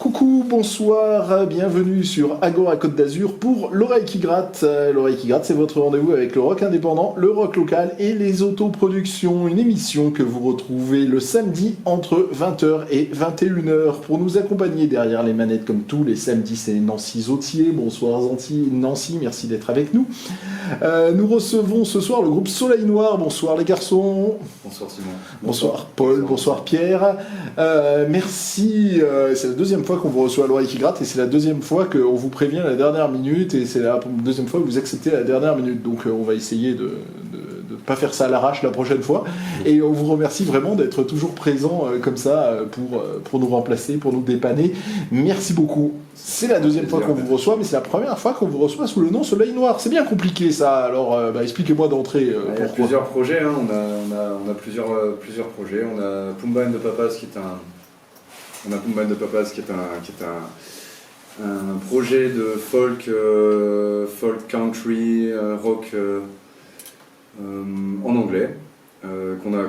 Coucou, bonsoir, bienvenue sur Agora Côte d'Azur pour l'oreille qui gratte. L'oreille qui gratte, c'est votre rendez-vous avec le rock indépendant, le rock local et les autoproductions. Une émission que vous retrouvez le samedi entre 20h et 21h. Pour nous accompagner derrière les manettes comme tous les samedis, c'est Nancy Zautier. Bonsoir Nancy, merci d'être avec nous. Nous recevons ce soir le groupe Soleil Noir. Bonsoir les garçons. Bonsoir Simon. Bonsoir Paul, bonsoir Pierre. Merci, c'est la deuxième fois qu'on vous reçoit à l'oreille qui gratte et c'est la deuxième fois qu'on vous prévient à la dernière minute et c'est la deuxième fois que vous acceptez à la dernière minute. Donc on va essayer de ne pas faire ça à l'arrache la prochaine fois. Et on vous remercie vraiment d'être toujours présent comme ça pour nous remplacer, pour nous dépanner. Merci beaucoup. C'est la deuxième fois qu'on vous reçoit, mais c'est la première fois qu'on vous reçoit sous le nom Soleil Noir. C'est bien compliqué ça, alors expliquez-moi d'entrée pourquoi. Il y a plusieurs projets, hein. on a plusieurs projets. On a Pumba and the Papas qui est un projet de folk country, rock en anglais, qu'on a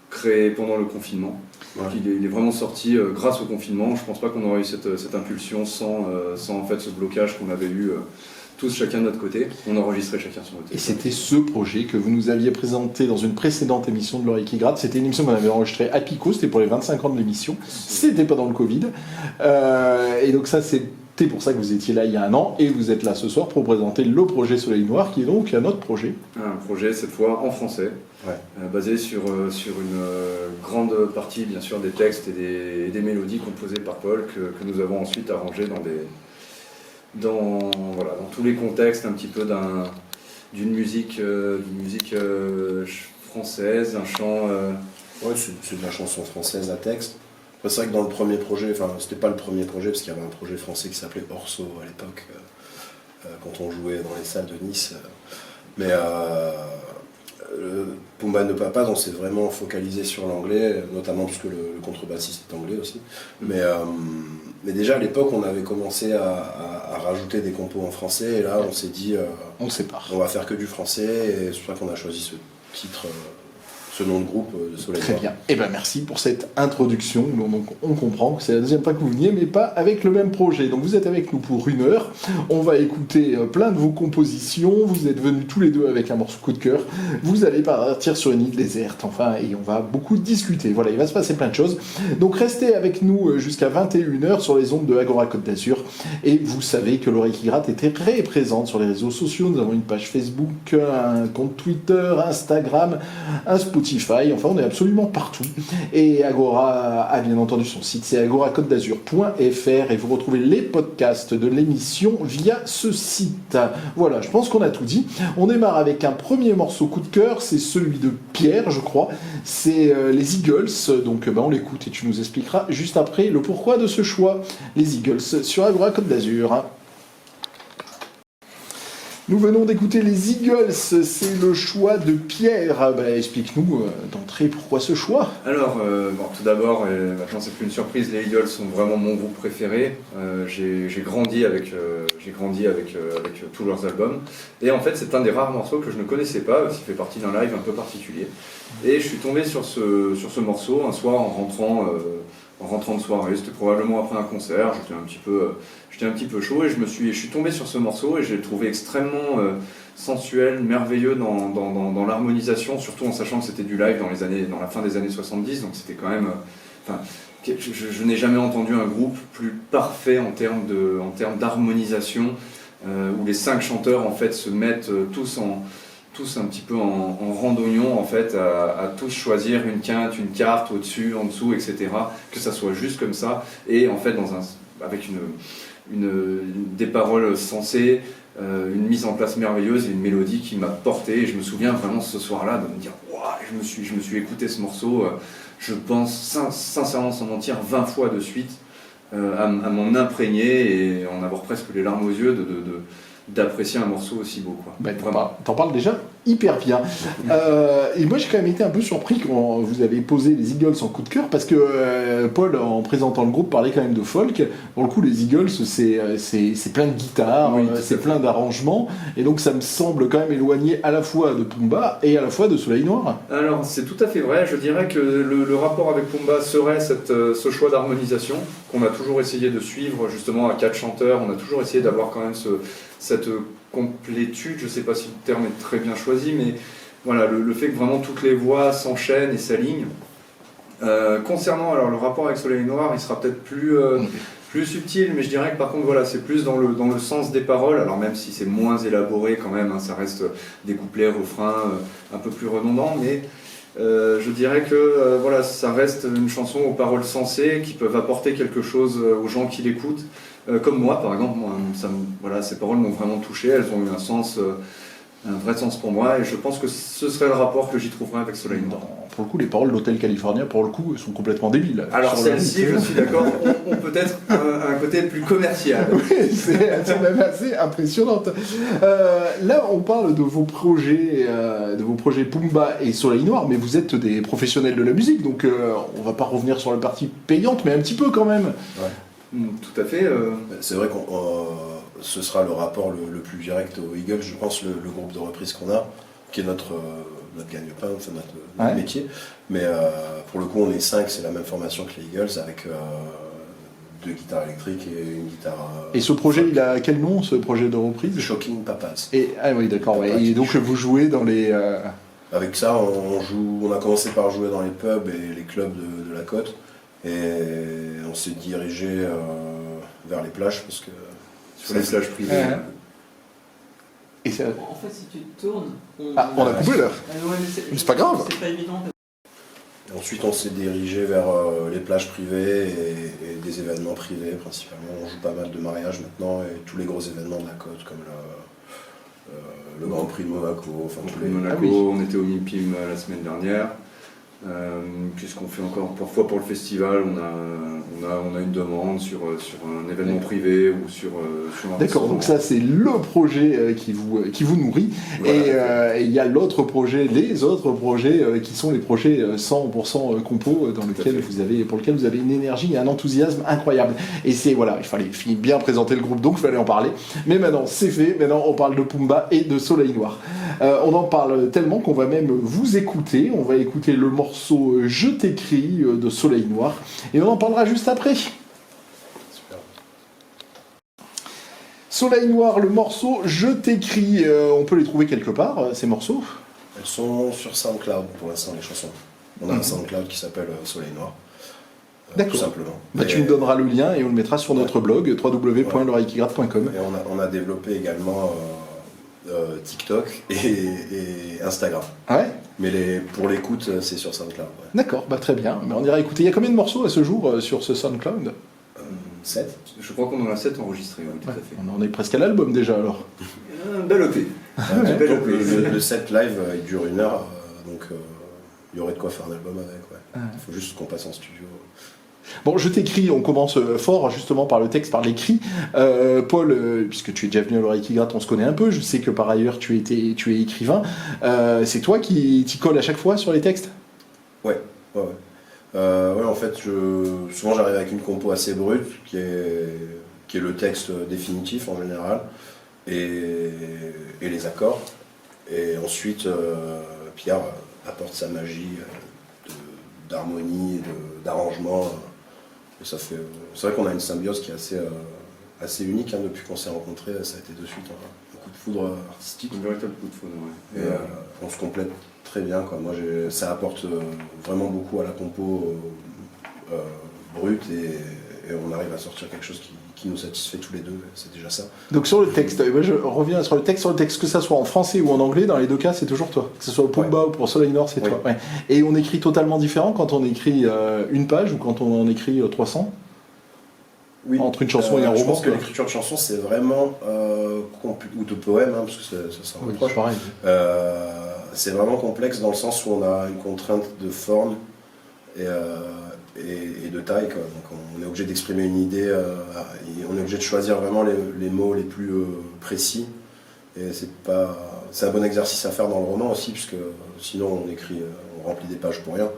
créé pendant le confinement. Donc il est vraiment sorti grâce au confinement. Je pense pas qu'on aurait eu cette impulsion sans en fait ce blocage qu'on avait eu tous chacun de notre côté. On enregistrait chacun sur notre côté. Et c'était ce projet que vous nous aviez présenté dans une précédente émission de l'oreille qui gratte. C'était une émission qu'on avait enregistrée à Pico, c'était pour les 25 ans de l'émission. C'était pendant le Covid. Et donc ça, c'était pour ça que vous étiez là il y a un an. Et vous êtes là ce soir pour présenter le projet Soleil Noir, qui est donc un autre projet. Un projet, cette fois en français, basé sur une grande partie, bien sûr, des textes et des mélodies composées par Paul, que nous avons ensuite arrangées dans tous les contextes un petit peu d'une musique française, un chant... Ouais, c'est de la chanson française à texte. C'est vrai que dans le premier projet, enfin c'était pas le premier projet parce qu'il y avait un projet français qui s'appelait Orso à l'époque, quand on jouait dans les salles de Nice. Mais Pumba and the Papas, on s'est vraiment focalisé sur l'anglais, notamment parce que le contrebassiste est anglais aussi. Mais déjà à l'époque, on avait commencé à rajouter des compos en français, et là on s'est dit, on sépare. On va faire que du français, et c'est pour ça qu'on a choisi ce titre, ce nom de groupe de Soleil Noir. Très bien. Et merci pour cette introduction. Donc on comprend que c'est la deuxième fois que vous veniez, mais pas avec le même projet. Donc vous êtes avec nous pour 1 heure. On va écouter plein de vos compositions. Vous êtes venus tous les deux avec un morceau coup de cœur. Vous allez partir sur une île déserte. Enfin, et on va beaucoup discuter. Voilà, il va se passer plein de choses. Donc restez avec nous jusqu'à 21h sur les ondes de Agora Côte d'Azur. Et vous savez que l'oreille qui gratte est très présente sur les réseaux sociaux. Nous avons une page Facebook, un compte Twitter, Instagram, un Spotify. Enfin, on est absolument partout. Et Agora a bien entendu son site, c'est agoracote-d'azur.fr, et vous retrouvez les podcasts de l'émission via ce site. Voilà, je pense qu'on a tout dit. On démarre avec un premier morceau coup de cœur, c'est celui de Pierre, je crois. C'est les Eagles, donc on l'écoute et tu nous expliqueras juste après le pourquoi de ce choix. Les Eagles sur Agora Côte d'Azur. Nous venons d'écouter les Eagles, c'est le choix de Pierre. Explique-nous d'entrée pourquoi ce choix. Alors, tout d'abord, maintenant c'est plus une surprise, les Eagles sont vraiment mon groupe préféré. J'ai grandi avec tous leurs albums. Et en fait, c'est un des rares morceaux que je ne connaissais pas, parce qu'il fait partie d'un live un peu particulier. Et je suis tombé sur ce morceau un soir en rentrant de soirée, c'était probablement après un concert, j'étais un petit peu chaud et je suis tombé sur ce morceau et je l'ai trouvé extrêmement sensuel, merveilleux dans l'harmonisation, surtout en sachant que c'était du live dans la fin des années 70, donc c'était quand même... je n'ai jamais entendu un groupe plus parfait en termes d'harmonisation, où les 5 chanteurs en fait se mettent tous un petit peu en randonnion en fait, à tous choisir une quinte, une carte au-dessus, en dessous, etc. Que ça soit juste comme ça, et en fait avec des paroles sensées, une mise en place merveilleuse et une mélodie qui m'a porté. Et je me souviens vraiment ce soir-là de me dire waouh, je me suis écouté ce morceau, je pense sincèrement sans mentir 20 fois de suite, à m'en imprégner et en avoir presque les larmes aux yeux d'apprécier un morceau aussi beau, quoi. T'en parles déjà ? hyper bien. Et moi, j'ai quand même été un peu surpris quand vous avez posé les Eagles en coup de cœur, parce que Paul, en présentant le groupe, parlait quand même de folk. Pour le coup, les Eagles, c'est plein de guitares, Oui, c'est plein d'arrangements, et donc ça me semble quand même éloigné à la fois de Pumba et à la fois de Soleil Noir. Alors, c'est tout à fait vrai. Je dirais que le rapport avec Pumba serait ce choix d'harmonisation qu'on a toujours essayé de suivre, justement, à 4 chanteurs. On a toujours essayé d'avoir quand même cette complétude. Je ne sais pas si le terme est très bien choisi, mais voilà, le fait que vraiment toutes les voix s'enchaînent et s'alignent. Concernant alors, le rapport avec Soleil Noir, il sera peut-être plus subtil, mais je dirais que par contre, voilà, c'est plus dans le sens des paroles, alors même si c'est moins élaboré quand même, hein, ça reste des couplets, refrains un peu plus redondants, mais je dirais que voilà, ça reste une chanson aux paroles sensées qui peuvent apporter quelque chose aux gens qui l'écoutent. Comme moi, par exemple, voilà, ces paroles m'ont vraiment touché, elles ont eu un vrai sens pour moi, et je pense que ce serait le rapport que j'y trouverais avec Soleil Noir. Pour le coup, les paroles d'Hotel California, pour le coup, sont complètement débiles. Alors celles-ci, je suis d'accord, ont peut-être un côté plus commercial. Oui, elles sont même assez impressionnantes. Là, on parle de vos projets Pumba et Soleil Noir, mais vous êtes des professionnels de la musique, donc on va pas revenir sur la partie payante, mais un petit peu quand même. Ouais. Tout à fait. C'est vrai que ce sera le rapport le plus direct aux Eagles, je pense, le groupe de reprise qu'on a, qui est notre gagne-pain, enfin notre métier. Mais pour le coup, on est 5, c'est la même formation que les Eagles, avec 2 guitares électriques et une guitare... Et ce projet, il a quel nom, ce projet de reprise? Shocking Papas. Ah oui, d'accord, ouais. Et donc vous jouez dans les... Avec ça, on a commencé par jouer dans les pubs et les clubs de la côte, et on s'est dirigé vers les plages, parce que... Sur les plages privées. Et ça... En fait, si tu te tournes... on a coupé là. Ouais, mais c'est pas grave. C'est pas évident. Ensuite, on s'est dirigé vers les plages privées et des événements privés principalement. On joue pas mal de mariages maintenant et tous les gros événements de la côte, comme le Grand Prix de Monaco. Enfin, tous les... Monaco, oui. On était au MIPIM la semaine dernière. Qu'est-ce qu'on fait encore? Parfois pour le festival, on a une demande sur un événement privé ou sur un D'accord, donc ça c'est le projet qui vous nourrit. Voilà. Et il y a l'autre projet, les autres projets qui sont les projets 100% compo pour lesquels vous avez une énergie et un enthousiasme incroyable. Et c'est voilà, il fallait bien présenter le groupe, donc il fallait en parler. Mais maintenant c'est fait, maintenant on parle de Pumba et de Soleil Noir. On en parle tellement qu'on va même vous écouter, on va écouter le morceau Je t'écris de Soleil Noir et on en parlera juste après. Super. Soleil Noir, le morceau Je t'écris, on peut les trouver quelque part, ces morceaux? Elles sont sur SoundCloud pour l'instant, les chansons. On a un SoundCloud qui s'appelle Soleil Noir. D'accord. Tout simplement. Bah, tu nous donneras le lien et on le mettra sur notre blog www.l'oreillequigratte.com. Et on a développé également TikTok et Instagram. Ouais. Mais pour l'écoute, c'est sur SoundCloud. Ouais. D'accord, bah très bien. Mais on ira écouter. Il y a combien de morceaux à ce jour sur ce SoundCloud? 7. Je crois qu'on en a 7 enregistrés, oui, tout à fait. On en est presque à l'album déjà alors. Un bel EP. Donc, le set live, il dure 1 heure, donc il y aurait de quoi faire un album avec. Ouais. Il faut juste qu'on passe en studio. Bon, je t'écris, on commence fort justement par le texte, par l'écrit. Paul, puisque tu es déjà venu à l'oreille qui gratte, on se connaît un peu, je sais que par ailleurs tu es écrivain. C'est toi qui t'y colles à chaque fois sur les textes? Ouais. En fait, souvent j'arrive avec une compo assez brute, qui est le texte définitif en général, et les accords. Et ensuite, Pierre apporte sa magie d'harmonie, d'arrangement. Et ça fait, c'est vrai qu'on a une symbiose qui est assez unique depuis qu'on s'est rencontrés. Ça a été de suite un coup de foudre artistique. Un véritable coup de foudre, ouais. Et on se complète très bien, quoi. Moi, ça apporte vraiment beaucoup à la compo brute et on arrive à sortir quelque chose qui nous satisfait tous les deux. C'est déjà ça. Donc sur le texte, moi je reviens sur le texte, que ça soit en français ou en anglais, dans les deux cas c'est toujours toi. Que ce soit au Pumba ou pour Soleil Noir, c'est toi. Ouais. Et on écrit totalement différent quand on écrit une page ou quand on en écrit 300? Oui. Entre une chanson et un roman. Je pense que l'écriture de chanson c'est vraiment ou de poème, parce que ça s'en rapproche. Pareil. C'est vraiment complexe dans le sens où on a une contrainte de forme et de taille, quoi. Donc on est obligé d'exprimer une idée, on est obligé de choisir vraiment les mots les plus précis, et c'est pas c'est un bon exercice à faire dans le roman aussi, puisque sinon on remplit des pages pour rien.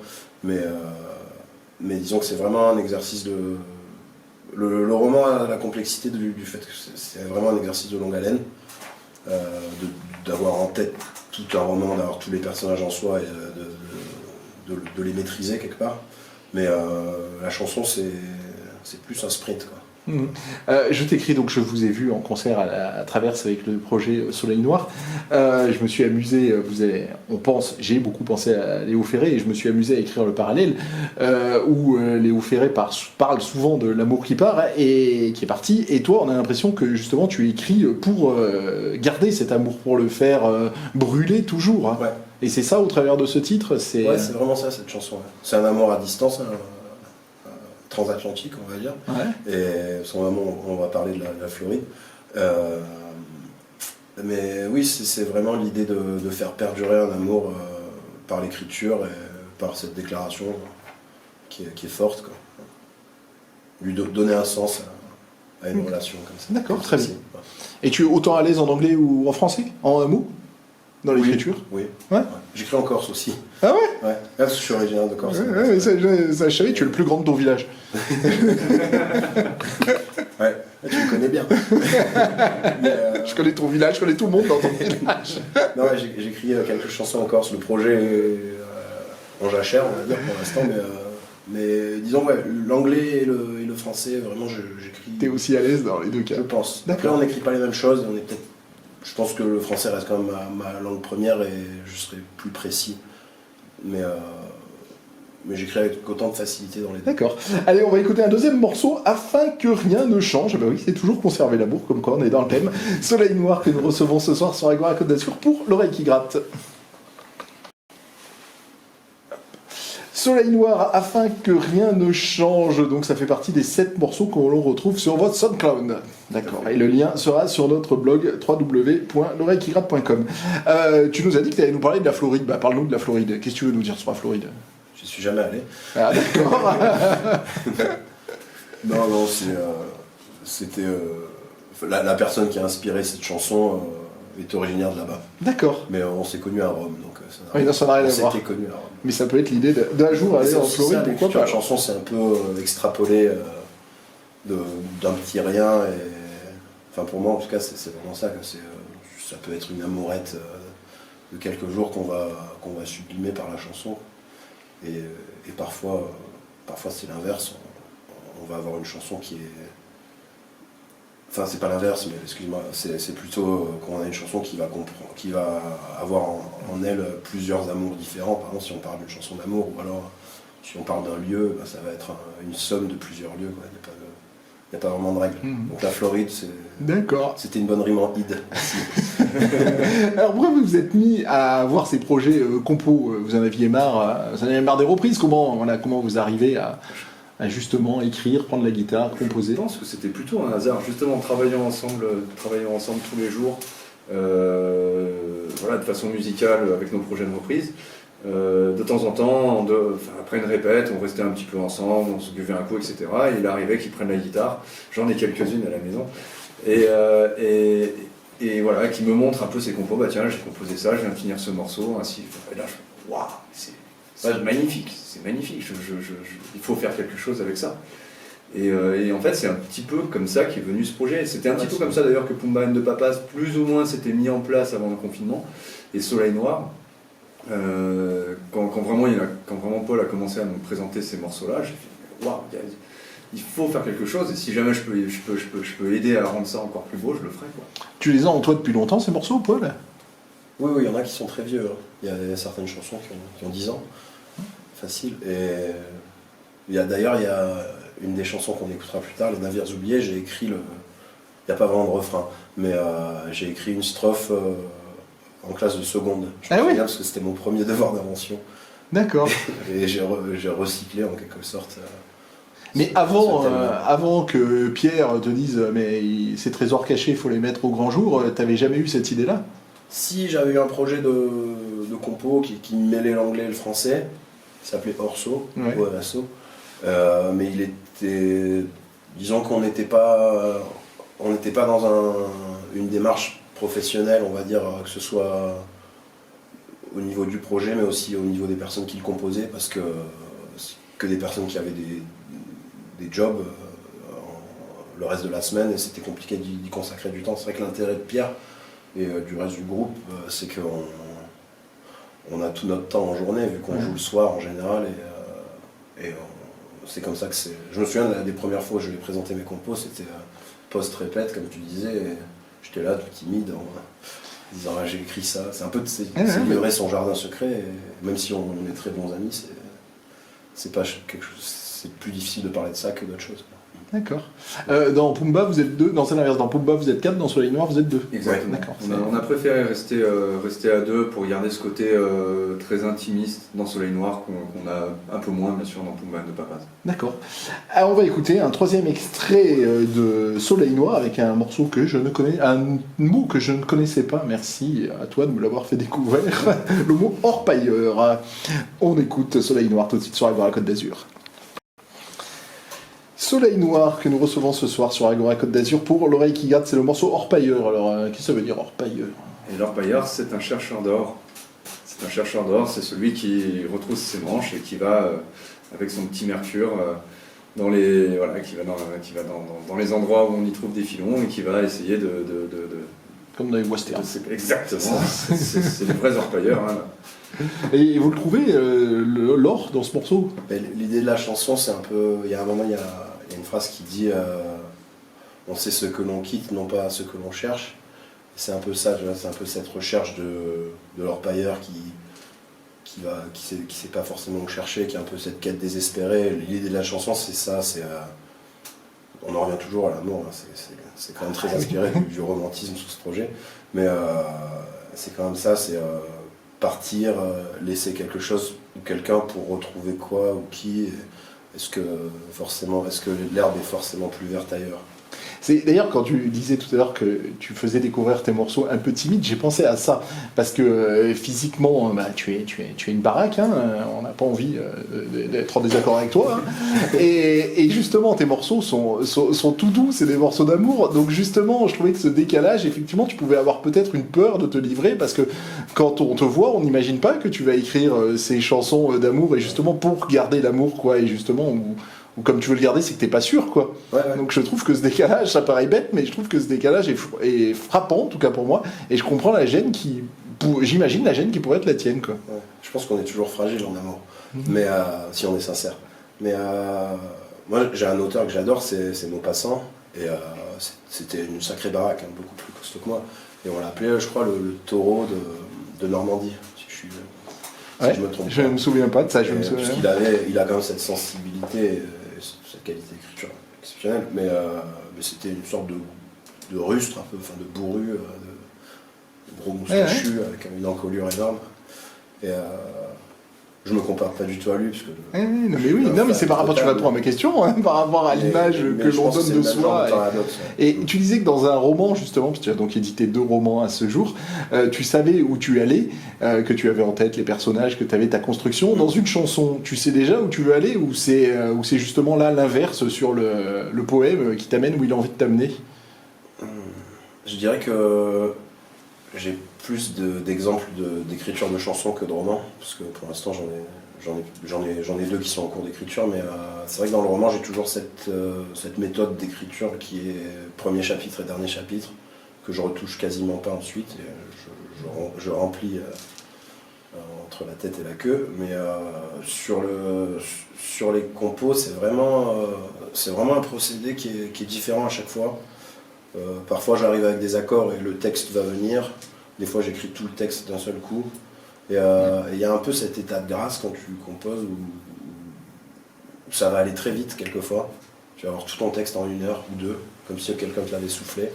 Mais disons que c'est vraiment un exercice de... Le roman a la complexité du fait que c'est vraiment un exercice de longue haleine, d'avoir en tête tout un roman, d'avoir tous les personnages en soi et de les maîtriser quelque part. Mais la chanson, c'est plus un sprint, quoi. Je t'écris, donc je vous ai vu en concert à Traverse avec le projet Soleil Noir. Je me suis amusé, j'ai beaucoup pensé à Léo Ferré et je me suis amusé à écrire le parallèle où Léo Ferré parle souvent de l'amour qui part et qui est parti. Et toi, on a l'impression que justement tu écris pour garder cet amour, pour le faire brûler toujours. Hein. Ouais. Et c'est ça au travers de ce titre. Ouais, c'est vraiment ça cette chanson. Ouais. C'est un amour à distance. Transatlantique, on va dire. Ouais. Et son moment, on va parler de la Floride. Mais oui, c'est vraiment l'idée de faire perdurer un amour par l'écriture et par cette déclaration qui est forte, quoi. Lui donner un sens à une relation comme ça. D'accord, très bien. Ouais. Et tu es autant à l'aise en anglais ou en français, en mot, dans l'écriture? Oui. Ouais. Ouais. J'écris en Corse aussi. Ah ouais? Ouais. Parce que je suis originaire de Corse. Ouais, ça, je savais, tu es le plus grand de ton village. Ouais, tu me connais bien. Je connais ton village, je connais tout le monde dans ton village. Non, ouais, j'écris quelques chansons en Corse. Le projet est en jachère, on va dire, pour l'instant. Mais disons, ouais, l'anglais et le français, vraiment, j'écris... T'es aussi à l'aise dans les deux cas? Je pense. Après, on n'écrit pas les mêmes choses. Je pense que le français reste quand même ma langue première et je serai plus précis. Mais j'écris avec autant de facilité dans les deux. D'accord. Allez, on va écouter un deuxième morceau afin que rien ne change. Bah oui, c'est toujours conserver l'amour, comme quoi on est dans le thème. Soleil Noir que nous recevons ce soir sur Agora Côte d'Azur pour l'oreille qui gratte. Soleil Noir, afin que rien ne change. Donc ça fait partie des 7 morceaux que l'on retrouve sur votre SoundCloud. D'accord. Et le lien sera sur notre blog www.l'oreillequigratte.com. Tu nous as dit que tu allais nous parler de la Floride. Bah, parle-nous de la Floride. Qu'est-ce que tu veux nous dire sur la Floride? Je suis jamais allé. Ah d'accord. Non, c'était... la personne qui a inspiré cette chanson est originaire de là-bas. D'accord. Mais on s'est connus à Rome, donc ça n'a rien à voir. On s'était connus à Rome. Mais ça peut être l'idée d'un jour aller en Floride, pourquoi pas. La chanson, c'est un peu extrapolé d'un petit rien. Enfin, pour moi, en tout cas, c'est vraiment ça. Ça peut être une amourette de quelques jours qu'on va sublimer par la chanson. Et parfois c'est l'inverse. On va avoir une chanson qui est... Enfin, c'est pas l'inverse, mais excuse-moi, c'est plutôt qu'on a une chanson qui va avoir en elle plusieurs amours différents. Par exemple, si on parle d'une chanson d'amour, ou alors si on parle d'un lieu, ça va être une somme de plusieurs lieux, quoi. Il n'y a pas vraiment de règle. Donc la Floride, c'était une bonne rime en id. Alors pourquoi vous vous êtes mis à avoir ces projets compos? Vous en aviez marre des reprises? Comment vous arrivez à justement écrire, prendre la guitare, composer? Je pense que c'était plutôt un hasard, justement travaillant ensemble tous les jours, de façon musicale avec nos projets de reprise. De temps en temps, après une répète, on restait un petit peu ensemble, on se buvait un coup, etc. Et il arrivait qu'ils prennent la guitare, j'en ai quelques-unes à la maison, et voilà, qui me montre un peu ses compos. Bah tiens, j'ai composé ça, je viens de finir ce morceau, ainsi. Et là, waouh, c'est magnifique, il faut faire quelque chose avec ça. Et en fait, c'est un petit peu comme ça qu'est venu ce projet. C'était un petit peu comme ça d'ailleurs que Pumba and the Papas, plus ou moins, s'était mis en place avant le confinement. Et Soleil Noir, quand vraiment Paul a commencé à nous présenter ces morceaux-là, j'ai fait waouh, il faut faire quelque chose. Et si jamais je peux aider à rendre ça encore plus beau, je le ferai, quoi. Tu les as en toi depuis longtemps ces morceaux, Paul? Oui, il y en a qui sont très vieux. Il y a certaines chansons qui ont 10 ans. Facile. Et il y a une des chansons qu'on écoutera plus tard, Les Navires Oubliés, j'ai écrit il n'y a pas vraiment de refrain, mais j'ai écrit une strophe en classe de seconde. Je me souviens parce que c'était mon premier devoir d'invention. D'accord. Et j'ai recyclé en quelque sorte. Mais avant que Pierre te dise mais ces trésors cachés, il faut les mettre au grand jour, t'avais jamais eu cette idée-là? Si, j'avais eu un projet de compo qui mêlait l'anglais et le français, qui s'appelait Orso, mais il était... Disons qu'on n'était pas dans une démarche professionnel, on va dire, que ce soit au niveau du projet, mais aussi au niveau des personnes qui le composaient, parce que c'est que des personnes qui avaient des jobs le reste de la semaine, et c'était compliqué d'y consacrer du temps. C'est vrai que l'intérêt de Pierre et du reste du groupe, c'est qu'on a tout notre temps en journée, vu qu'on joue le soir en général, c'est comme ça que c'est. Je me souviens des premières fois où je lui ai présenté mes compos, c'était post-répète, comme tu disais, et j'étais là tout timide en disant j'ai écrit ça. C'est un peu c'est livrer son jardin secret, et même si on est très bons amis, c'est pas quelque chose, c'est plus difficile de parler de ça que d'autres choses. D'accord. Dans Pumba, vous êtes 2, dans c'est l'inverse, dans Pumba, vous êtes 4, dans Soleil Noir, vous êtes 2. Exactement. D'accord. On a préféré rester à 2 pour garder ce côté très intimiste dans Soleil Noir qu'on a un peu moins, bien sûr, dans Pumba de Papaz. D'accord. On va écouter un 3e extrait de Soleil Noir avec un morceau que je ne connais, un mot que je ne connaissais pas. Merci à toi de me l'avoir fait découvrir. Le mot orpailleur. On écoute Soleil Noir tout de suite sur Agora Côte d'Azur. Soleil Noir que nous recevons ce soir sur Agora Côte d'Azur pour l'oreille qui garde, c'est le morceau orpailleur. Alors, qu'est-ce que ça veut dire orpailleur? Et l'orpailleur, c'est un chercheur d'or. C'est un chercheur d'or, c'est celui qui retrousse ses manches et qui va, avec son petit mercure, qui va dans les endroits où on y trouve des filons et qui va essayer de comme dans les westerns. Exactement, c'est des vrais orpailleurs. Hein. Et vous le trouvez, l'or, dans ce morceau? L'idée de la chanson, c'est un peu... Il y a un moment, il y a une phrase qui dit on sait ce que l'on quitte, non pas ce que l'on cherche. C'est un peu ça, c'est un peu cette recherche de l'orpailleur qui sait pas forcément où chercher, qui est un peu cette quête désespérée. L'idée de la chanson, c'est ça, on en revient toujours à l'amour, hein. C'est quand même très inspiré du romantisme sous ce projet, mais c'est quand même ça, c'est partir, laisser quelque chose ou quelqu'un pour retrouver quoi ou qui. Est-ce que l'herbe est forcément plus verte ailleurs? C'est d'ailleurs quand tu disais tout à l'heure que tu faisais découvrir tes morceaux un peu timides, j'ai pensé à ça parce que physiquement, tu es une baraque, hein, on n'a pas envie d'être en désaccord avec toi, hein, et justement tes morceaux sont tout doux, c'est des morceaux d'amour, donc justement je trouvais que ce décalage, effectivement, tu pouvais avoir peut-être une peur de te livrer parce que quand on te voit, on n'imagine pas que tu vas écrire ces chansons d'amour et justement pour garder l'amour, quoi, et justement ou comme tu veux le garder, c'est que t'es pas sûr, quoi. Ouais. Donc je trouve que ce décalage, ça paraît bête, mais je trouve que ce décalage est frappant, en tout cas pour moi, et je comprends la gêne j'imagine la gêne qui pourrait être la tienne, quoi. Ouais. Je pense qu'on est toujours fragile en amour, mais si on est sincère. Mais moi, j'ai un auteur que j'adore, c'est Maupassant, et c'était une sacrée baraque, hein, beaucoup plus costaud que moi, et on l'appelait, je crois, le taureau de Normandie, si je me trompe pas. Je me souviens pas de ça, je me souviens. Parce qu'il a quand même cette sensibilité, cette qualité d'écriture exceptionnelle, mais c'était une sorte de rustre, un peu, enfin de bourru, de gros moustachu, avec une encolure énorme. Et je me compare pas du tout à lui, parce que... mais c'est par rapport, tu réponds à ma question, hein, par rapport à l'image que l'on donne de soi. Et tu disais que dans un roman, justement, parce que tu as donc édité 2 romans à ce jour, tu savais où tu allais, que tu avais en tête les personnages, que tu avais ta construction. Dans une chanson, tu sais déjà où tu veux aller, ou c'est justement là l'inverse sur le poème qui t'amène où il a envie de t'amener? Je dirais que j'ai plus d'exemples d'écriture de chansons que de romans, parce que pour l'instant j'en ai 2 qui sont en cours d'écriture, mais c'est vrai que dans le roman j'ai toujours cette méthode d'écriture qui est premier chapitre et dernier chapitre, que je retouche quasiment pas ensuite, et je remplis entre la tête et la queue, mais sur les compos c'est vraiment un procédé qui est différent à chaque fois. Parfois j'arrive avec des accords et le texte va venir. Des fois, j'écris tout le texte d'un seul coup. Et il y a un peu cet état de grâce quand tu composes où ça va aller très vite quelquefois. Tu vas avoir tout ton texte en 1 heure ou 2, comme si quelqu'un te l'avait soufflé.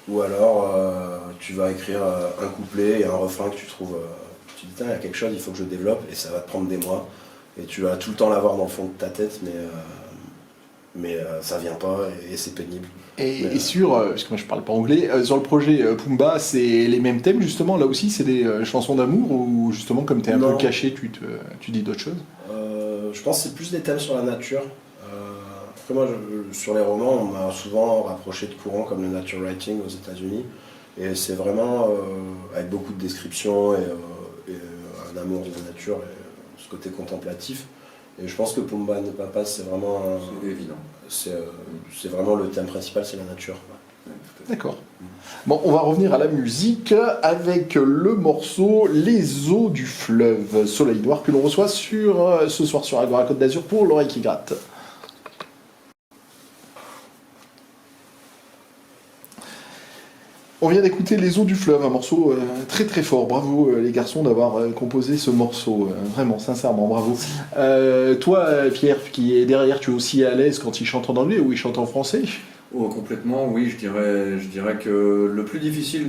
Ou alors, tu vas écrire un couplet et un refrain que tu trouves... tu te dis, il y a quelque chose, il faut que je développe, et ça va te prendre des mois. Et tu vas tout le temps l'avoir dans le fond de ta tête, mais ça vient pas et c'est pénible. Et sur, parce que moi je parle pas anglais, sur le projet Pumba, c'est les mêmes thèmes justement, là aussi c'est des chansons d'amour, ou justement comme tu es un peu caché, tu dis d'autres choses? Je pense que c'est plus des thèmes sur la nature. Après moi, sur les romans, on m'a souvent rapproché de courants comme le nature writing aux États-Unis, Et c'est vraiment avec beaucoup de descriptions et un amour de la nature et ce côté contemplatif. Et je pense que Pumba ne Papas, c'est vraiment C'est évident. c'est vraiment le thème principal, c'est la nature. D'accord. Bon, on va revenir à la musique avec le morceau Les eaux du fleuve, Soleil Noir, que l'on reçoit ce soir sur Agora Côte d'Azur pour l'oreille qui gratte. On vient d'écouter Les eaux du fleuve, un morceau très très fort. Bravo les garçons d'avoir composé ce morceau. Vraiment, sincèrement, bravo. Toi, Pierre, qui est derrière, tu es aussi à l'aise quand il chante en anglais ou il chante en français? Oh, complètement, oui, je dirais que le plus difficile,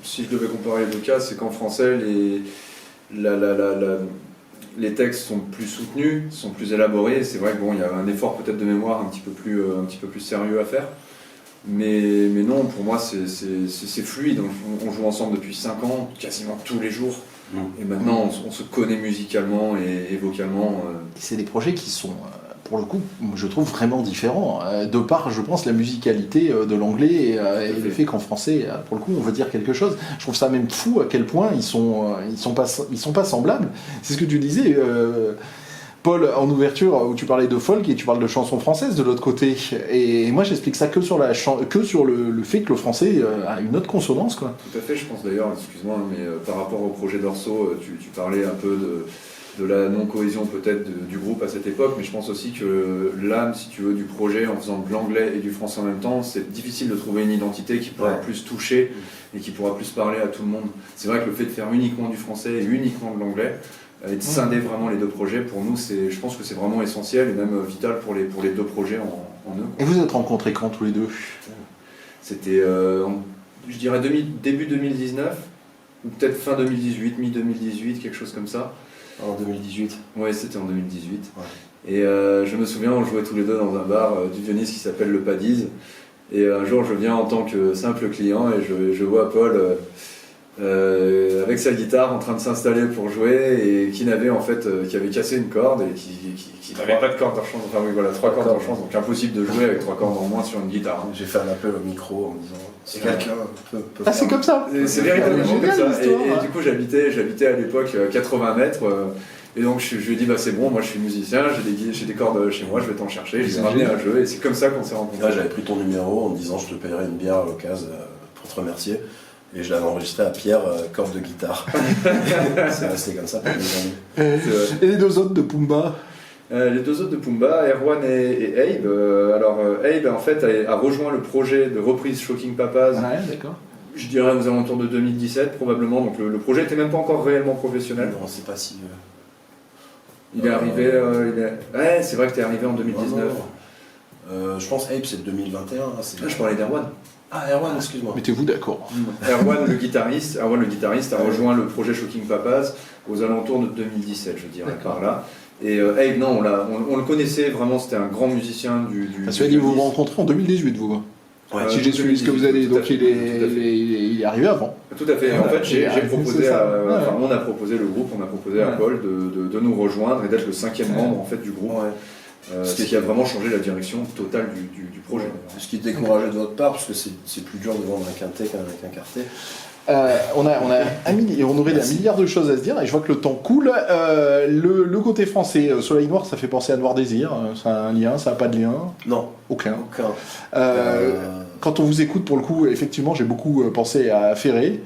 si je devais comparer les deux cas, c'est qu'en français, les textes sont plus soutenus, sont plus élaborés. C'est vrai que bon, il y a un effort peut-être de mémoire un petit peu plus sérieux à faire. Mais non, pour moi, c'est fluide. On joue ensemble depuis 5 ans, quasiment tous les jours. Et maintenant, on se connaît musicalement et vocalement. C'est des projets qui sont, pour le coup, je trouve vraiment différents. De par, je pense, la musicalité de l'anglais et le fait qu'en français, pour le coup, on veut dire quelque chose. Je trouve ça même fou à quel point ils sont pas semblables. C'est ce que tu disais. Paul, en ouverture, où tu parlais de folk et tu parles de chansons françaises de l'autre côté. Et moi, j'explique ça que sur le fait que le français a une autre consonance, quoi. Tout à fait, je pense d'ailleurs, excuse-moi, mais par rapport au projet d'Orso, tu parlais un peu de la non-cohésion peut-être du groupe à cette époque, mais je pense aussi que l'âme, si tu veux, du projet, en faisant de l'anglais et du français en même temps, c'est difficile de trouver une identité qui pourra plus toucher et qui pourra plus parler à tout le monde. C'est vrai que le fait de faire uniquement du français et uniquement de l'anglais, et de scinder vraiment les deux projets, pour nous, je pense que c'est vraiment essentiel et même vital pour les deux projets en eux. Et vous êtes rencontrés quand tous les deux? C'était, je dirais, début 2019, ou peut-être fin 2018, mi-2018, quelque chose comme ça. En 2018. Oui, c'était en 2018. Ouais. Et je me souviens, on jouait tous les deux dans un bar du Dionys qui s'appelle le Paddy's. Et un jour, je viens en tant que simple client et je vois Paul avec sa guitare en train de s'installer pour jouer et qui avait cassé une corde et qui n'avait pas de corde en chance. Enfin oui, voilà, 3 cordes en chance, donc impossible de jouer avec 3 cordes en moins sur une guitare. J'ai fait un appel au micro en disant si quelqu'un peut Ah, c'est comme ça? C'est véritablement comme Génial, ça. l'histoire, Et hein. du coup, j'habitais à l'époque 80 mètres. Et donc, je lui ai dit, bah, c'est bon, moi je suis musicien, j'ai des cordes chez moi, je vais t'en chercher. Je lui ai ramené un jeu et c'est comme ça qu'on s'est rencontrés. Là, j'avais pris ton numéro en me disant je te paierai une bière à l'occasion pour te remercier. Et je l'avais enregistré à Pierre, corde de guitare. C'est resté comme ça pendant des années. Et les deux autres de Pumba? Les deux autres de Pumba, Erwan et Abe. Abe, en fait, a rejoint le projet de reprise Shocking Papas. Ouais, d'accord. Je dirais aux alentours de 2017, probablement. Donc le projet n'était même pas encore réellement professionnel. Non, c'est pas si. Il est arrivé. Ouais, c'est vrai que tu es arrivé en 2019. Je pense Abe, c'est 2021. Hein, Je parlais d'Erwan. Ah, Erwan, excuse-moi. Mettez-vous d'accord. Erwan, le guitariste, a rejoint le projet Shocking Papas aux alentours de 2017, je dirais, par là. Et Abe, non, on le connaissait vraiment, c'était un grand musicien du Parce que vous vous rencontrez en 2018, vous. Ouais, si j'ai suivi ce que vous avez, donc il est arrivé avant. Tout à fait. En fait, j'ai proposé, on a proposé le groupe, on a proposé à Paul de nous rejoindre et d'être le 5e membre en fait du groupe. Ce qui a vraiment changé la direction totale du projet. Ce qui est découragé de votre part, parce que c'est plus dur de vendre un quintet qu'un quartet. On aurait un milliard de choses à se dire et je vois que le temps coule. Le côté français, Soleil Noir, ça fait penser à Noir Désir. Ça a un lien, ça n'a pas de lien? Non. Aucun. Quand on vous écoute, pour le coup, effectivement, j'ai beaucoup pensé à Ferré.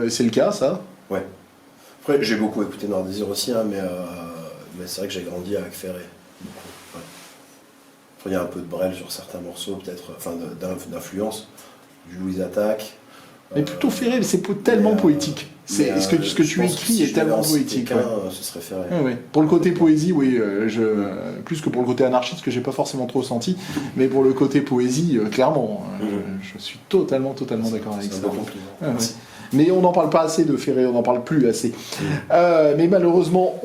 C'est le cas, ça? Ouais. Après, j'ai beaucoup écouté Noir Désir aussi, hein, mais c'est vrai que j'ai grandi avec Ferré. Ouais. Après, il y a un peu de Brel sur certains morceaux, peut-être, enfin, d'influence. Du Louise Attaque. Mais plutôt Ferré, c'est tellement poétique. Ce que tu écris est tellement poétique. Ce serait Ferré. Ouais. Pour le côté poésie, oui, plus que pour le côté anarchiste, que j'ai pas forcément trop senti, mais pour le côté poésie, clairement, je suis totalement d'accord avec ça. C'est un bon compliment. Ouais. Mais on n'en parle pas assez de Ferré, on n'en parle plus assez. Mais malheureusement,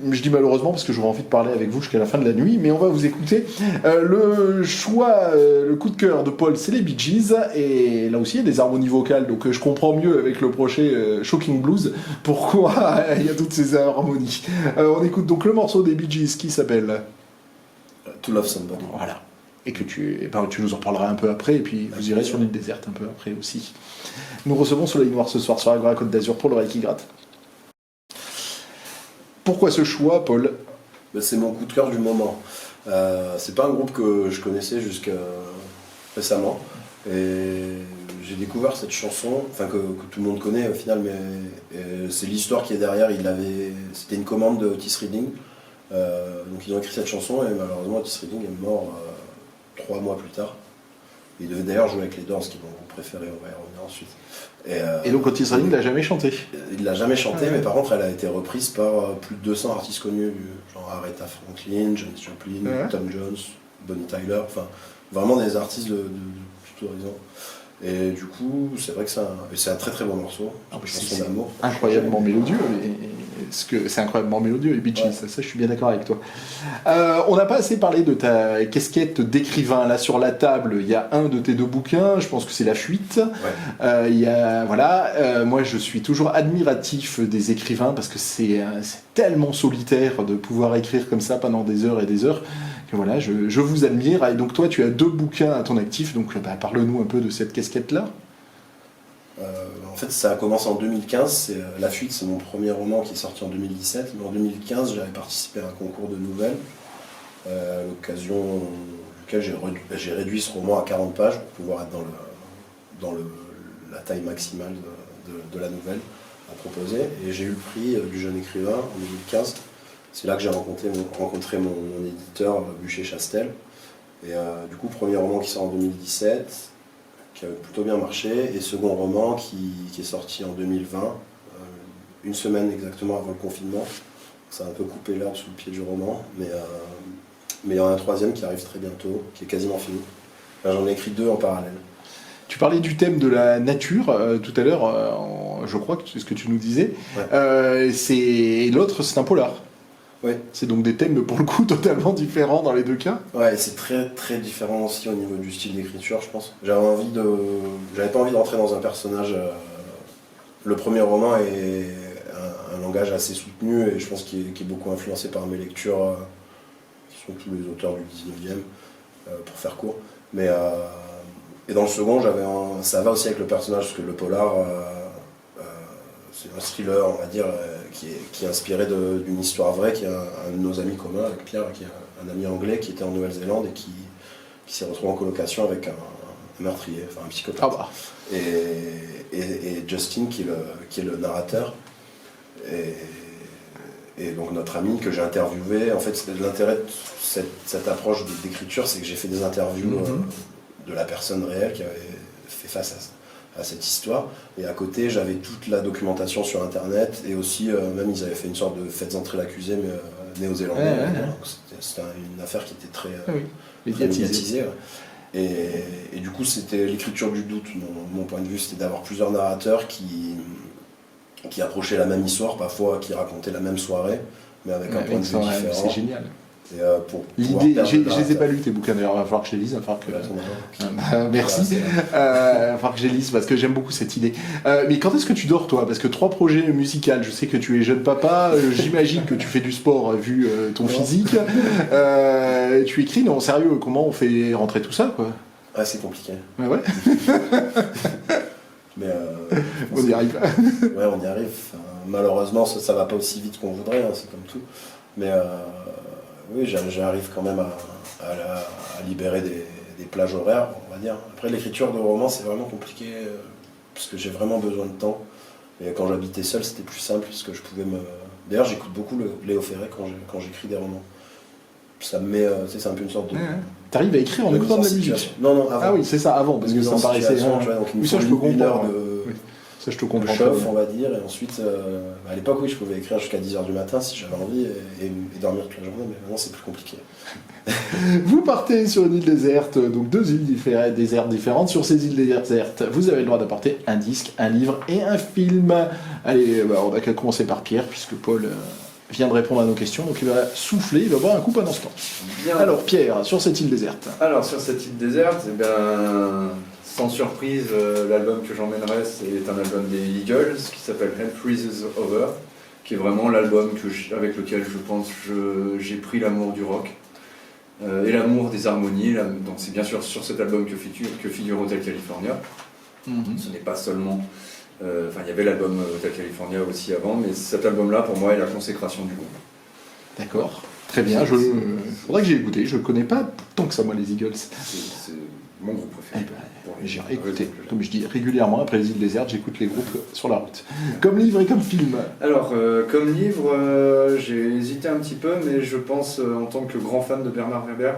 je dis malheureusement parce que j'aurais envie de parler avec vous jusqu'à la fin de la nuit, mais on va vous écouter. Le coup de cœur de Paul, c'est les Bee Gees, et là aussi il y a des harmonies vocales, donc je comprends mieux avec le projet Shocking Blues pourquoi il y a toutes ces harmonies. On écoute donc le morceau des Bee Gees qui s'appelle To Love Somebody. Voilà. et que tu nous en parleras un peu après, et puis vous irez sur l'île déserte un peu après aussi. Nous recevons Soleil Noir ce soir sur Agora Côte d'Azur pour l'oreille qui gratte. Pourquoi ce choix, Paul ? C'est mon coup de cœur du moment. C'est pas un groupe que je connaissais jusqu'à récemment. Et j'ai découvert cette chanson, enfin que tout le monde connaît au final, mais c'est l'histoire qui est derrière. C'était une commande de Otis Redding. Donc ils ont écrit cette chanson et malheureusement Otis Redding est mort 3 mois plus tard. Il devait d'ailleurs jouer avec les Doors, qui est mon groupe préféré, on va y revenir ensuite. Et donc Otis Redding l'a jamais chanté. Il l'a jamais chanté, mais par contre elle a été reprise par plus de 200 artistes connus, genre Aretha Franklin, Janis Joplin, Tom Jones, Bonnie Tyler, enfin vraiment des artistes de tout horizon. Et du coup, c'est vrai que c'est un très très bon morceau. C'est incroyablement mélodieux. C'est incroyablement mélodieux, les Bee Gees, ça je suis bien d'accord avec toi. On n'a pas assez parlé de ta casquette d'écrivain. Là sur la table, il y a un de tes 2 bouquins, je pense que c'est La Fuite. Moi je suis toujours admiratif des écrivains parce que c'est tellement solitaire de pouvoir écrire comme ça pendant des heures et des heures. Voilà, je vous admire. Et donc toi, tu as 2 bouquins à ton actif, donc parle-nous un peu de cette casquette-là. En fait, ça a commencé en 2015. La Fuite, c'est mon premier roman qui est sorti en 2017. Mais en 2015, j'avais participé à un concours de nouvelles, à l'occasion duquel j'ai réduit ce roman à 40 pages pour pouvoir être dans la taille maximale de la nouvelle à proposer. Et j'ai eu le prix du jeune écrivain en 2015. C'est là que j'ai rencontré mon éditeur, Bûcher-Chastel. Et du coup, premier roman qui sort en 2017, qui a plutôt bien marché, et second roman qui est sorti en 2020, une semaine exactement avant le confinement. Ça a un peu coupé l'herbe sous le pied du roman, mais il y en a un troisième qui arrive très bientôt, qui est quasiment fini. Enfin, j'en ai écrit 2 en parallèle. Tu parlais du thème de la nature tout à l'heure, je crois que c'est ce que tu nous disais. Ouais. L'autre, c'est un polar. Ouais. C'est donc des thèmes pour le coup totalement différents dans les 2 cas. Ouais, c'est très très différent aussi au niveau du style d'écriture, je pense. J'avais pas envie d'entrer dans un personnage. Le premier roman est un langage assez soutenu et je pense qu'il est beaucoup influencé par mes lectures, qui sont tous les auteurs du 19e, pour faire court. Mais et dans le second, ça va aussi avec le personnage, parce que le polar, c'est un thriller, on va dire, qui est inspiré d'une histoire vraie, qui est un de nos amis communs avec Pierre, qui est un ami anglais qui était en Nouvelle-Zélande et qui s'est retrouvé en colocation avec un meurtrier, enfin un psychopathe. Ah bah. Et Justin qui est le narrateur. Et donc notre ami que j'ai interviewé, en fait l'intérêt de cette approche d'écriture, c'est que j'ai fait des interviews de la personne réelle qui avait fait face à cette histoire, et à côté j'avais toute la documentation sur internet, et aussi même ils avaient fait une sorte de faites entrer l'accusé mais néo-zélandais, c'était une affaire qui était très médiatisée. Et du coup c'était l'écriture du doute. Mon point de vue, c'était d'avoir plusieurs narrateurs qui approchaient la même histoire, parfois qui racontaient la même soirée, mais avec un point de vue différent. C'est génial. L'idée, je les ai pas lus tes bouquins d'ailleurs, il va falloir que je les lise, merci. Il va falloir que je les lise parce que j'aime beaucoup cette idée. Mais quand est-ce que tu dors toi? Parce que 3 projets musicaux, je sais que tu es jeune papa, j'imagine que tu fais du sport vu ton physique. Tu écris, non sérieux, comment on fait rentrer tout ça quoi? Ah, c'est compliqué. Ouais. Mais on y arrive. Ouais, on y arrive. Enfin, malheureusement, ça va pas aussi vite qu'on voudrait, c'est comme tout. Mais oui, j'arrive quand même à libérer des plages horaires, on va dire. Après, l'écriture de romans, c'est vraiment compliqué, parce que j'ai vraiment besoin de temps. Et quand j'habitais seul, c'était plus simple, puisque je pouvais me... D'ailleurs, j'écoute beaucoup Léo Ferré quand j'écris des romans. Ça me met... c'est un peu une sorte de... T'arrives à écrire en écoutant de la musique? Non, avant. Ah oui, c'est ça, avant, parce que ça me paraissait... Oui, ça, je peux comprendre. Ça, je te comprends. Le chauffe, on va dire, et ensuite, à l'époque, oui, je pouvais écrire jusqu'à 10h du matin si j'avais envie, et dormir toute la journée, mais maintenant, c'est plus compliqué. Vous partez sur une île déserte, donc 2 îles désertes différentes. Sur ces îles désertes, vous avez le droit d'apporter un disque, un livre et un film. Allez, on va commencer par Pierre, puisque Paul vient de répondre à nos questions, donc il va souffler, il va boire un coup pendant ce temps. Bien. Alors Pierre, sur cette île déserte. Alors sur cette île déserte, sans surprise, l'album que j'emmènerai, c'est un album des Eagles qui s'appelle Hell Freezes Over, qui est vraiment l'album avec lequel je pense j'ai pris l'amour du rock. et l'amour des harmonies. Donc c'est bien sûr sur cet album que figure Hotel California. Ce n'est pas seulement... Enfin, il y avait l'album Hotel California aussi avant, mais cet album-là, pour moi, est la consécration du groupe. D'accord, très bien. Faudrait que j'ai écouté. Je connais pas tant que ça, moi, les Eagles. C'est mon groupe préféré. J'ai écouté, comme je dis, régulièrement, après les îles désertes, j'écoute les groupes sur la route. Comme livre et comme film. Alors, comme livre, j'ai hésité un petit peu, mais je pense, en tant que grand fan de Bernard Werber,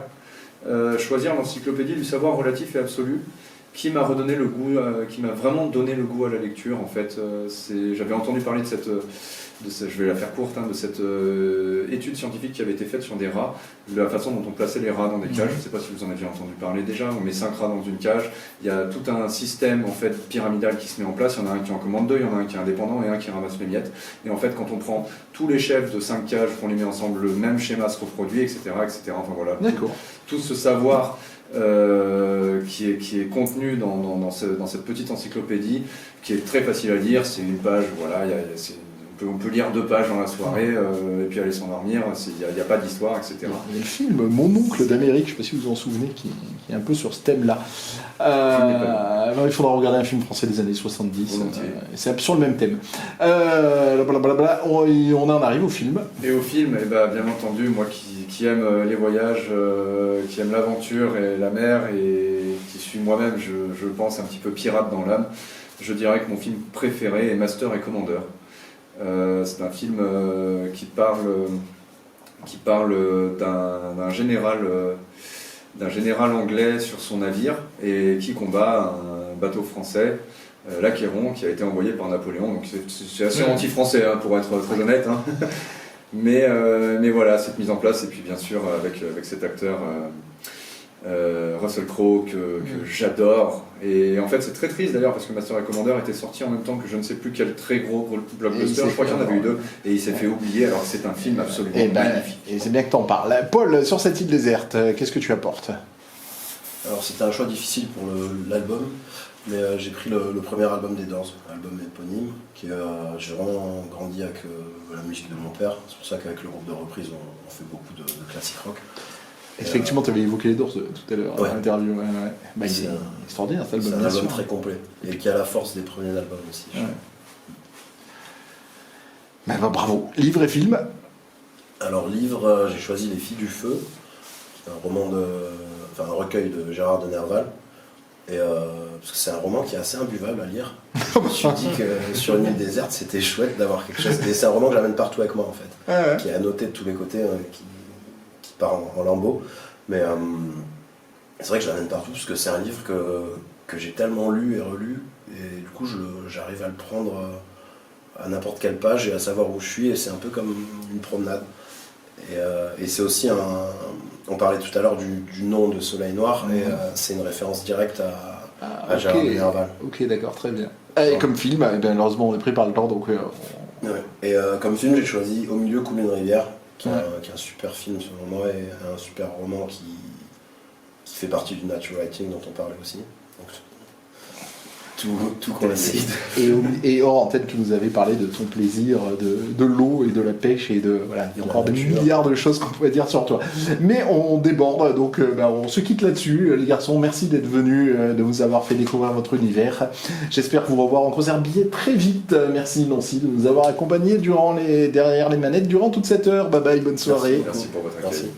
choisir l'encyclopédie du savoir relatif et absolu, qui m'a redonné le goût, qui m'a vraiment donné le goût à la lecture. En fait, j'avais entendu parler de cette, je vais la faire courte, de cette étude scientifique qui avait été faite sur des rats, de la façon dont on plaçait les rats dans des cages. Je ne sais pas si vous en avez entendu parler déjà. On met 5 rats dans une cage. Il y a tout un système en fait pyramidal qui se met en place. Il y en a un qui en commande 2, il y en a un qui est indépendant et un qui ramasse les miettes. Et en fait, quand on prend tous les chefs de 5 cages, qu'on les met ensemble, le même schéma se reproduit, etc., etc. Enfin voilà. D'accord. Tout ce savoir qui est contenu dans cette petite encyclopédie, qui est très facile à lire. C'est une page, voilà, on peut lire 2 pages dans la soirée et puis aller s'endormir. Il n'y a pas d'histoire, etc. Il y a le film Mon oncle d'Amérique, je ne sais pas si vous vous en souvenez, qui est un peu sur ce thème-là. Il faudra regarder un film français des années 70. C'est sur le même thème. On en arrive au film. Et au film, bien entendu, moi qui aime les voyages, qui aime l'aventure et la mer, et qui suis moi-même, je pense, un petit peu pirate dans l'âme, je dirais que mon film préféré est Master et Commander. C'est un film qui parle d'un général anglais sur son navire et qui combat un bateau français, l'Acquéron, qui a été envoyé par Napoléon. Donc c'est assez anti-français, pour être très honnête. Mais voilà, cette mise en place, et puis bien sûr avec cet acteur Russell Crowe que j'adore. Et en fait c'est très triste d'ailleurs, parce que Master et Commander était sorti en même temps que je ne sais plus quel très gros blockbuster, je crois qu'il y en avait eu 2, et il s'est fait oublier, alors que c'est un film absolument magnifique. Et c'est bien que tu en parles. Paul, sur cette île déserte, qu'est-ce que tu apportes? Alors c'était un choix difficile pour l'album, mais j'ai pris le premier album des Doors, l'album éponyme, qui j'ai vraiment grandi avec la musique de mon père. C'est pour ça qu'avec le groupe de reprise on fait beaucoup de classique rock. Effectivement, tu avais évoqué les Doors tout à l'heure dans l'interview. Il est extraordinaire cet album. C'est un album très complet et qui a la force des premiers albums aussi. Bravo. Livre et film? Alors livre, j'ai choisi Les Filles du Feu, un un recueil de Gérard de Nerval. Et parce que c'est un roman qui est assez imbuvable à lire. Je me suis dit que sur une île déserte, c'était chouette d'avoir quelque chose. Et c'est un roman que j'amène partout avec moi en fait, qui est annoté de tous les côtés, qui part en lambeaux. Mais c'est vrai que je l'amène partout parce que c'est un livre que j'ai tellement lu et relu, et du coup j'arrive à le prendre à n'importe quelle page et à savoir où je suis, et c'est un peu comme une promenade. Et c'est aussi on parlait tout à l'heure du nom de Soleil Noir, et c'est une référence directe à Gérard de Nerval. Ok, d'accord, très bien. Et comme film, malheureusement on est pris par le temps, donc... Et comme film, j'ai choisi Au milieu coule une rivière, qui est un super film selon moi, et un super roman qui fait partie du nature writing dont on parlait aussi. Donc, tout coïncide. Et Or Antenne, tu nous avais parlé de ton plaisir de l'eau et de la pêche, et voilà, il y a encore des milliards de choses qu'on pourrait dire sur toi. Mais on déborde, donc on se quitte là-dessus. Les garçons, merci d'être venus, de vous avoir fait découvrir votre univers. J'espère vous revoir en concert billet très vite. Merci Nancy de nous avoir accompagnés derrière les manettes durant toute cette heure. Bye bye, bonne soirée. Merci pour votre accueil.